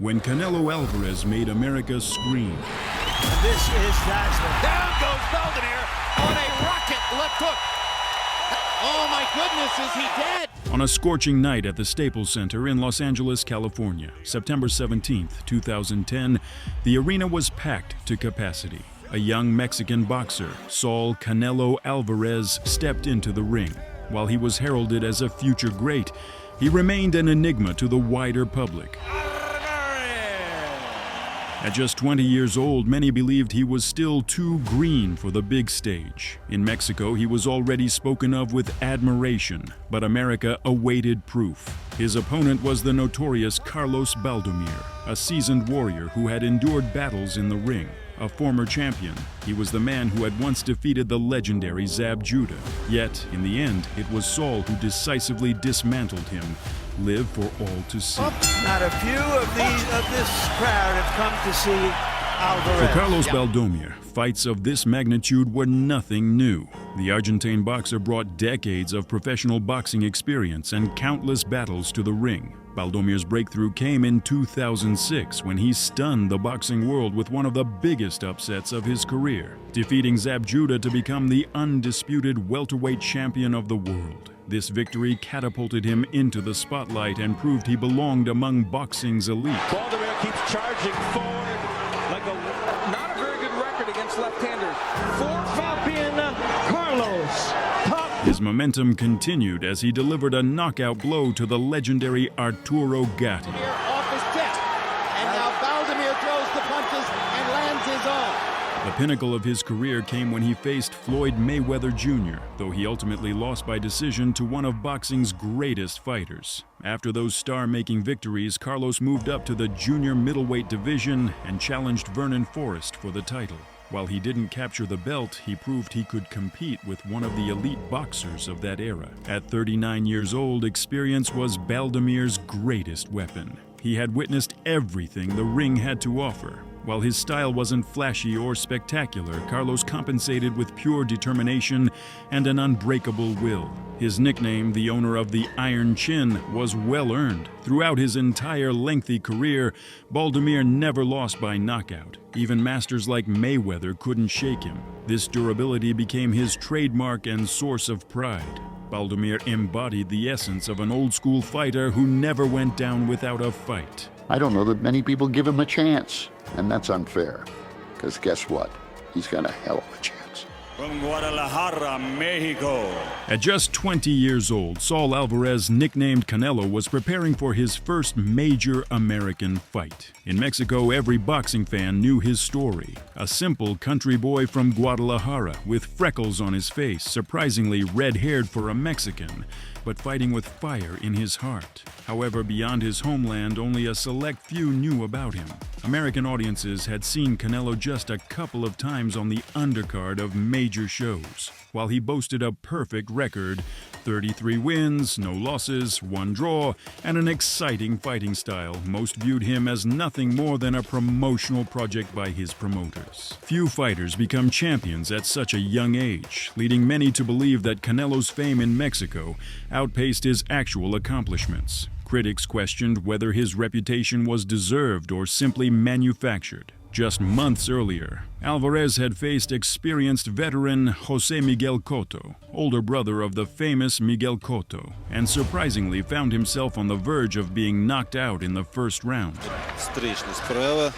when Canelo Álvarez made America scream. And this is dazzling. Down goes Baldomir on a rocket left hook. Oh my goodness, is he dead? On a scorching night at the Staples Center in Los Angeles, California, September 17, 2010, the arena was packed to capacity. A young Mexican boxer, Saul Canelo Álvarez, stepped into the ring. While he was heralded as a future great, he remained an enigma to the wider public. At just 20 years old, many believed he was still too green for the big stage. In Mexico, he was already spoken of with admiration, but America awaited proof. His opponent was the notorious Carlos Baldomir, a seasoned warrior who had endured battles in the ring. A former champion, he was the man who had once defeated the legendary Zab Judah. Yet, in the end, it was Saul who decisively dismantled him, live for all to see. Not a few of this crowd have come to see Alvarez. For Carlos Baldomir, fights of this magnitude were nothing new. The Argentine boxer brought decades of professional boxing experience and countless battles to the ring. Baldomir's breakthrough came in 2006 when he stunned the boxing world with one of the biggest upsets of his career, defeating Zab Judah to become the undisputed welterweight champion of the world. This victory catapulted him into the spotlight and proved he belonged among boxing's elite. Baldomir keeps charging forward like not a very good record against left-handers. Champion Carlos. His momentum continued as he delivered a knockout blow to the legendary Arturo Gatti. Off his chest. And now Baldomir throws the punches and lands his own. The pinnacle of his career came when he faced Floyd Mayweather Jr., though he ultimately lost by decision to one of boxing's greatest fighters. After those star-making victories, Carlos moved up to the junior middleweight division and challenged Vernon Forrest for the title. While he didn't capture the belt, he proved he could compete with one of the elite boxers of that era. At 39 years old, experience was Baldomir's greatest weapon. He had witnessed everything the ring had to offer. While his style wasn't flashy or spectacular, Carlos compensated with pure determination and an unbreakable will. His nickname, the owner of the Iron Chin, was well-earned. Throughout his entire lengthy career, Baldomir never lost by knockout. Even masters like Mayweather couldn't shake him. This durability became his trademark and source of pride. Baldomir embodied the essence of an old-school fighter who never went down without a fight. I don't know that many people give him a chance, and that's unfair. Because guess what? He's got a hell of a chance. From Guadalajara, Mexico. At just 20 years old, Saul Álvarez, nicknamed Canelo, was preparing for his first major American fight. In Mexico, every boxing fan knew his story. A simple country boy from Guadalajara with freckles on his face, surprisingly red-haired for a Mexican, but fighting with fire in his heart. However, beyond his homeland, only a select few knew about him. American audiences had seen Canelo just a couple of times on the undercard of major shows. While he boasted a perfect record, 33 wins, no losses, 1 draw, and an exciting fighting style, most viewed him as nothing more than a promotional project by his promoters. Few fighters become champions at such a young age, leading many to believe that Canelo's fame in Mexico outpaced his actual accomplishments. Critics questioned whether his reputation was deserved or simply manufactured. Just months earlier, Alvarez had faced experienced veteran José Miguel Cotto, older brother of the famous Miguel Cotto, and surprisingly found himself on the verge of being knocked out in the first round. Встречный справа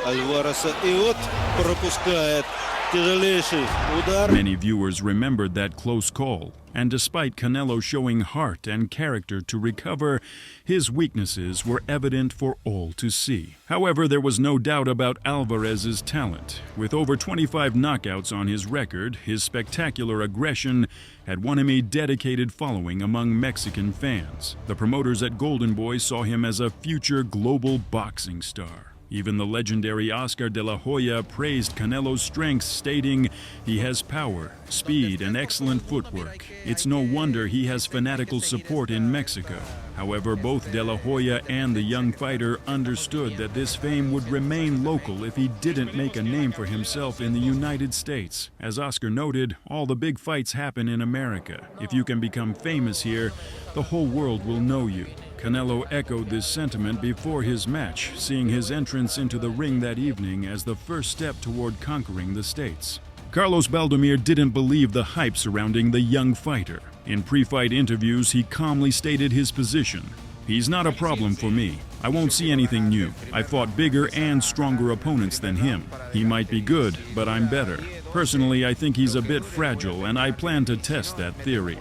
Альвареса и вот пропускает тяжелейший удар. Many viewers remembered that close call, and despite Canelo showing heart and character to recover, his weaknesses were evident for all to see. However, there was no doubt about Alvarez's talent. With over 25 knockouts on his record, his spectacular aggression had won him a dedicated following among Mexican fans. The promoters at Golden Boy saw him as a future global boxing star. Even the legendary Oscar de la Hoya praised Canelo's strengths, stating, "He has power, speed, and excellent footwork. It's no wonder he has fanatical support in Mexico." However, both de la Hoya and the young fighter understood that this fame would remain local if he didn't make a name for himself in the United States. As Oscar noted, all the big fights happen in America. If you can become famous here, the whole world will know you. Canelo echoed this sentiment before his match, seeing his entrance into the ring that evening as the first step toward conquering the States. Carlos Baldomir didn't believe the hype surrounding the young fighter. In pre-fight interviews, he calmly stated his position. "He's not a problem for me. I won't see anything new. I fought bigger and stronger opponents than him. He might be good, but I'm better. Personally, I think he's a bit fragile, and I plan to test that theory."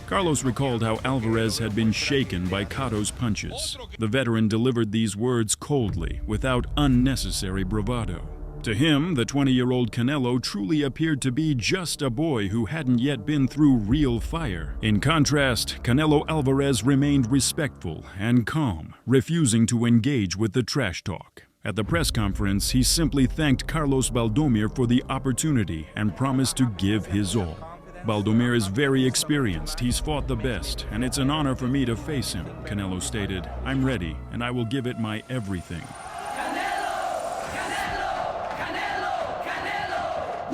Carlos recalled how Alvarez had been shaken by Cotto's punches. The veteran delivered these words coldly, without unnecessary bravado. To him, the 20-year-old Canelo truly appeared to be just a boy who hadn't yet been through real fire. In contrast, Canelo Álvarez remained respectful and calm, refusing to engage with the trash talk. At the press conference, he simply thanked Carlos Baldomir for the opportunity and promised to give his all. "Baldomir is very experienced, he's fought the best, and it's an honor for me to face him," Canelo stated. "I'm ready, and I will give it my everything."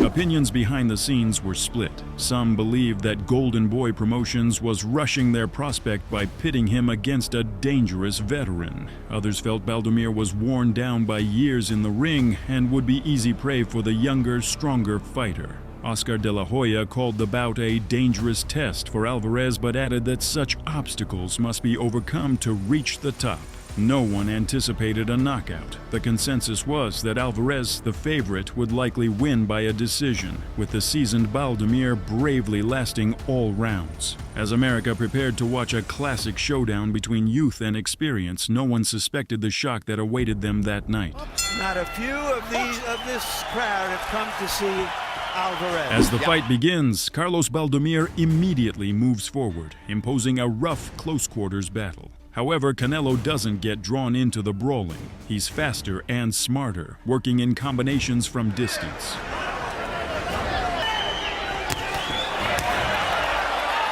Opinions behind the scenes were split. Some believed that Golden Boy Promotions was rushing their prospect by pitting him against a dangerous veteran. Others felt Baldomir was worn down by years in the ring and would be easy prey for the younger, stronger fighter. Oscar de la Hoya called the bout a dangerous test for Alvarez, but added that such obstacles must be overcome to reach the top. No one anticipated a knockout. The consensus was that Alvarez, the favorite, would likely win by a decision, with the seasoned Baldomir bravely lasting all rounds. As America prepared to watch a classic showdown between youth and experience, no one suspected the shock that awaited them that night. Not a few of this crowd have come to see Alvarez. As the fight begins, Carlos Baldomir immediately moves forward, imposing a rough, close-quarters battle. However, Canelo doesn't get drawn into the brawling. He's faster and smarter, working in combinations from distance.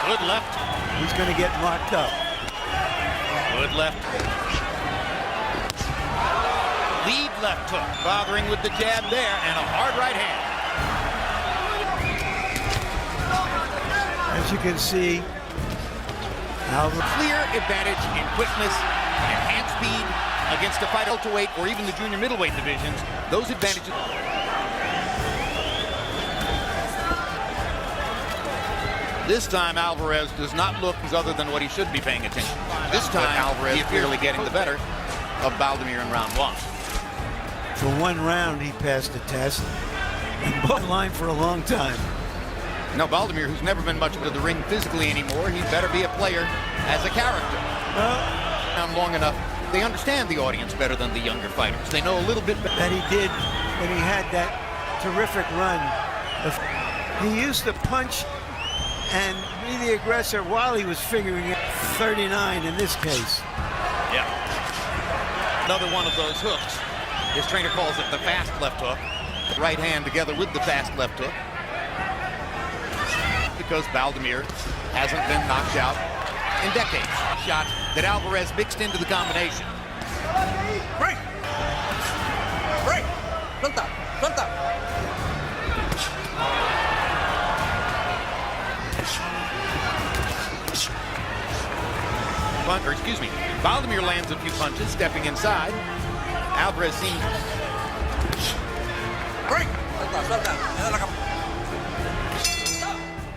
Good left. He's going to get marked up. Good left. Lead left hook. Bothering with the jab there and a hard right hand. As you can see, Clear advantage in quickness and hand speed against a fighter welterweight or even the junior middleweight divisions. Those advantages. This time Alvarez does not look as other than what he should be paying attention. This time Alvarez clearly getting the better of Baldomir in round one. For one round, he passed the test and bought line for a long time. Now, Baldomir, who's never been much into the ring physically anymore, he'd better be a player as a character. Well, long enough, they understand the audience better than the younger fighters. They know a little bit better. That he did when he had that terrific run. He used to punch and be the aggressor while he was figuring it. 39 in this case. Yeah. Another one of those hooks. His trainer calls it the fast left hook. Right hand together with the fast left hook. Because Baldomir hasn't been knocked out in decades. Shot that Alvarez mixed into the combination. Break! Break! Front up! Front up! Baldomir lands a few punches, stepping inside. Alvarez seems... Break! Front up!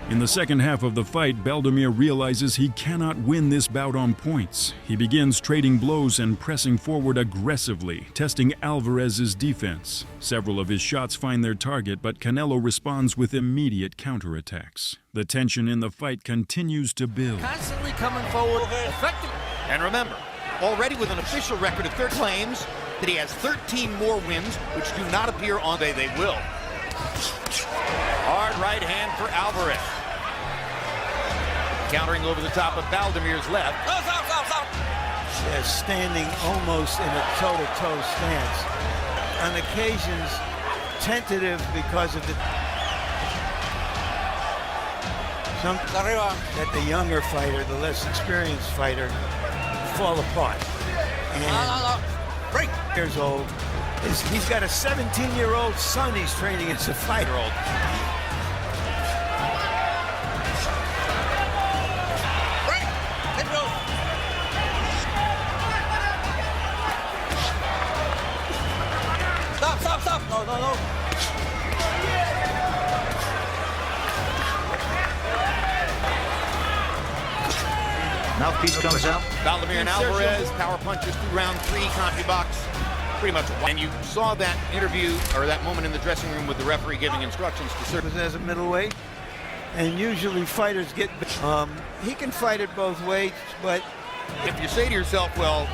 In the second half of the fight, Baldomir realizes he cannot win this bout on points. He begins trading blows and pressing forward aggressively, testing Alvarez's defense. Several of his shots find their target, but Canelo responds with immediate counterattacks. The tension in the fight continues to build. Constantly coming forward, effective. And remember, already with an official record of 30 claims that he has 13 more wins, which do not appear on day they will. Hard right hand for Alvarez. Countering over the top of Baldomir's left. Standing almost in a toe-to-toe stance. On occasions, tentative because of that the younger fighter, the less experienced fighter, fall apart. And Break! years old. He's got a 17-year-old son he's training as a fighter. Piece comes out. Baldomir and Alvarez, power punches through round 3, CompuBox. Pretty much. And you saw that interview, or that moment in the dressing room with the referee giving instructions to serve. As a middleweight, and usually fighters get, he can fight it both ways, but if you say to yourself, well,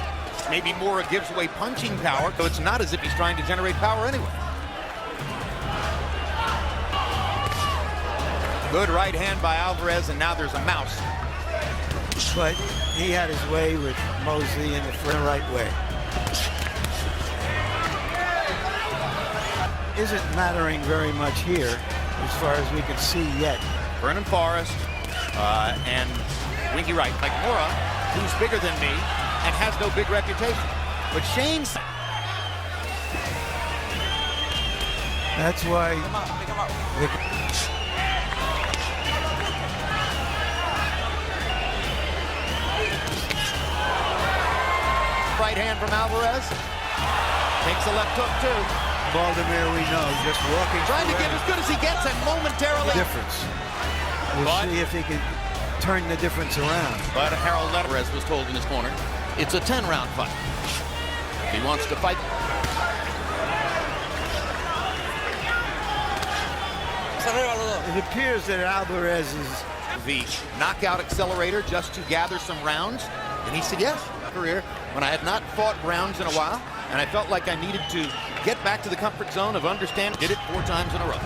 maybe Mora gives away punching power, so it's not as if he's trying to generate power anyway. Good right hand by Alvarez, and now there's a mouse. But he had his way with Mosley in the right way. Isn't mattering very much here, as far as we can see yet. Vernon Forrest and Winky Wright, like Mora, who's bigger than me and has no big reputation. But Shane's... That's why... Right hand from Alvarez. Takes a left hook, too. Baldomir, we know, just walking. Trying to give as good as he gets and momentarily. Difference. We'll see if he can turn the difference around. But Harold Alvarez was told in his corner, it's a 10-round fight. He wants to fight. It appears that Alvarez is the knockout accelerator just to gather some rounds. And he said, yes, career, when I had not fought rounds in a while, and I felt like I needed to get back to the comfort zone of understanding. Did it 4 times in a row.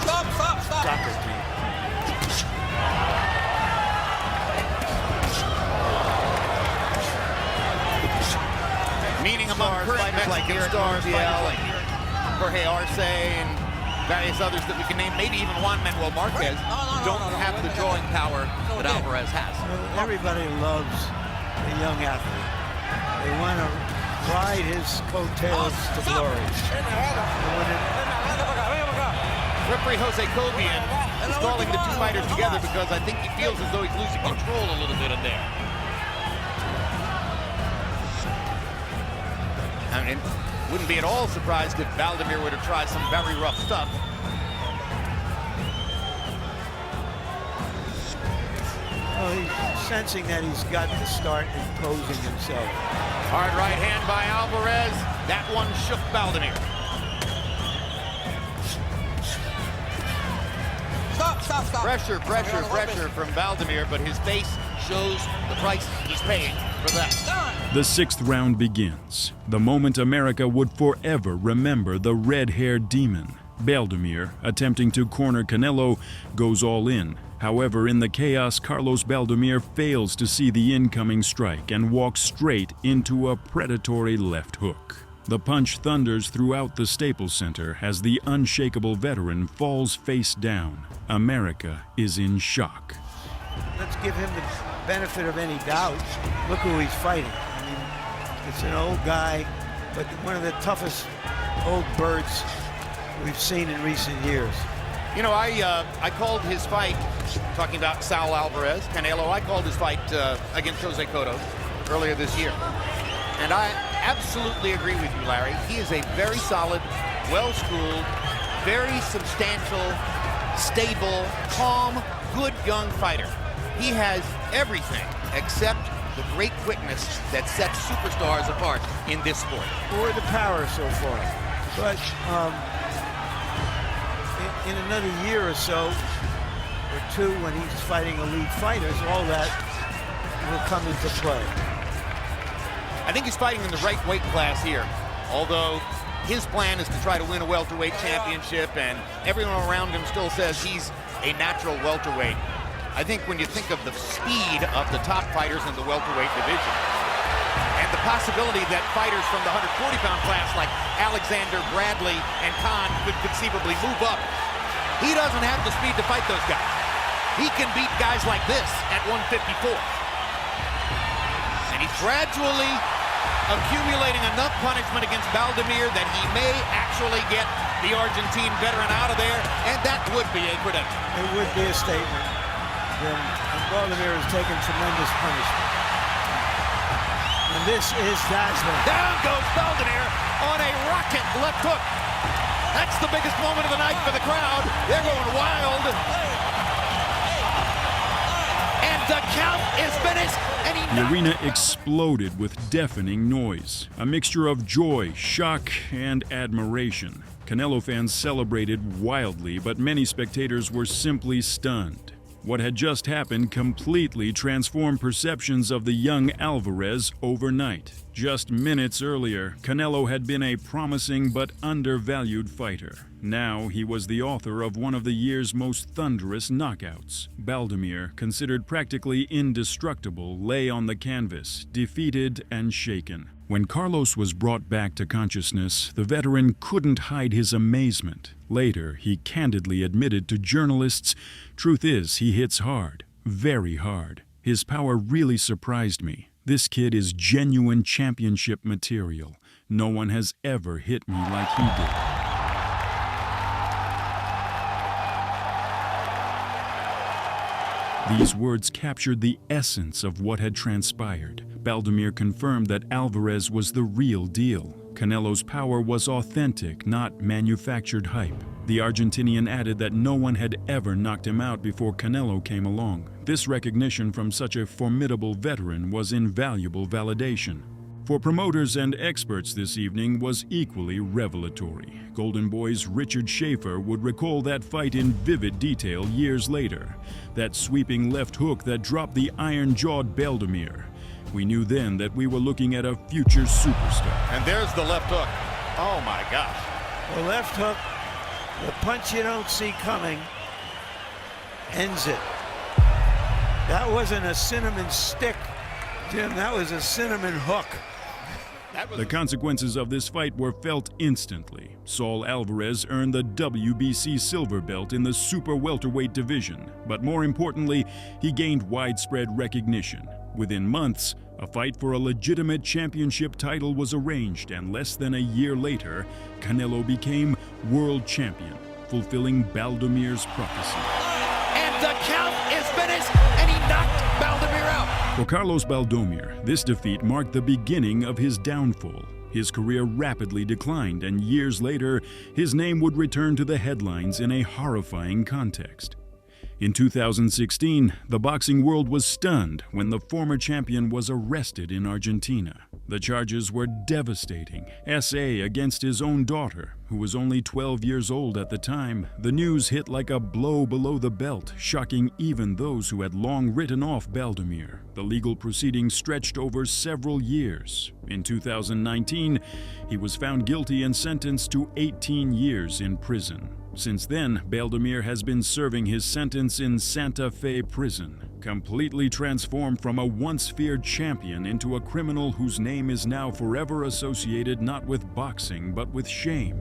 Stop, stop, stop. soccer team. Meeting among current Mexican stars like Jorge Arce and various others that we can name, maybe even Juan Manuel Marquez, don't have the drawing power that Alvarez has. Well, everybody loves a young athlete. They want to ride his coattails to glory. Referee Jose Cobian is calling the two fighters together because I think he feels as though he's losing control a little bit in there. I mean, wouldn't be at all surprised if Baldomir were to try some very rough stuff. Well, he's sensing that he's got to start imposing himself. Hard right hand by Alvarez. That one shook Baldomir. Stop. Pressure from Baldomir, but his face shows the price he's paying for that. The 6th round begins. The moment America would forever remember the red-haired demon. Baldomir, attempting to corner Canelo, goes all in. However, in the chaos, Carlos Baldomir fails to see the incoming strike and walks straight into a predatory left hook. The punch thunders throughout the Staples Center as the unshakable veteran falls face down. America is in shock. Let's give him the benefit of any doubt. Look who he's fighting. I mean, it's an old guy, but one of the toughest old birds we've seen in recent years. You know, I called his fight, talking about Saul Alvarez, Canelo, I called his fight against Jose Cotto earlier this year. And I absolutely agree with you, Larry. He is a very solid, well-schooled, very substantial, stable, calm, good young fighter. He has everything except the great quickness that sets superstars apart in this sport. Or the power so far. But in another year or so, or two, when he's fighting elite fighters, all that will come into play. I think he's fighting in the right weight class here, although his plan is to try to win a welterweight championship, and everyone around him still says he's a natural welterweight. I think when you think of the speed of the top fighters in the welterweight division, and the possibility that fighters from the 140-pound class like Alexander, Bradley, and Khan could conceivably move up, he doesn't have the speed to fight those guys. He can beat guys like this at 154. And he's gradually accumulating enough punishment against Baldomir that he may actually get the Argentine veteran out of there, and that would be a credential. It would be a statement. And Baldomir has taken tremendous punishment. And this is dazzling. Down goes Baldomir on a rocket left hook. That's the biggest moment of the night for the crowd. They're going wild. And the count is finished, and he The arena exploded with deafening noise, a mixture of joy, shock, and admiration. Canelo fans celebrated wildly, but many spectators were simply stunned. What had just happened completely transformed perceptions of the young Alvarez overnight. Just minutes earlier, Canelo had been a promising but undervalued fighter. Now he was the author of one of the year's most thunderous knockouts. Baldomir, considered practically indestructible, lay on the canvas, defeated and shaken. When Carlos was brought back to consciousness, the veteran couldn't hide his amazement. Later, he candidly admitted to journalists, "Truth is, he hits hard, very hard. His power really surprised me. This kid is genuine championship material. No one has ever hit me like he did." These words captured the essence of what had transpired. Baldomir confirmed that Alvarez was the real deal. Canelo's power was authentic, not manufactured hype. The Argentinian added that no one had ever knocked him out before Canelo came along. This recognition from such a formidable veteran was invaluable validation. For promoters and experts, this evening was equally revelatory. Golden Boy's Richard Schaefer would recall that fight in vivid detail years later. That sweeping left hook that dropped the iron-jawed Baldomir. We knew then that we were looking at a future superstar. And there's the left hook. Oh my gosh. The left hook, the punch you don't see coming, ends it. That wasn't a cinnamon stick, Jim. That was a cinnamon hook. The consequences of this fight were felt instantly. Saul Alvarez earned the WBC silver belt in the super welterweight division, but more importantly, he gained widespread recognition. Within months, a fight for a legitimate championship title was arranged, and less than a year later, Canelo became world champion, fulfilling Baldomir's prophecy. And the count is finished, and he knocked Baldomir out. For Carlos Baldomir, this defeat marked the beginning of his downfall. His career rapidly declined, and years later, his name would return to the headlines in a horrifying context. In 2016, the boxing world was stunned when the former champion was arrested in Argentina. The charges were devastating. SA against his own daughter, who was only 12 years old at the time. The news hit like a blow below the belt, shocking even those who had long written off Baldomir. The legal proceedings stretched over several years. In 2019, he was found guilty and sentenced to 18 years in prison. Since then, Baldomir has been serving his sentence in Santa Fe prison, completely transformed from a once feared champion into a criminal whose name is now forever associated not with boxing but with shame.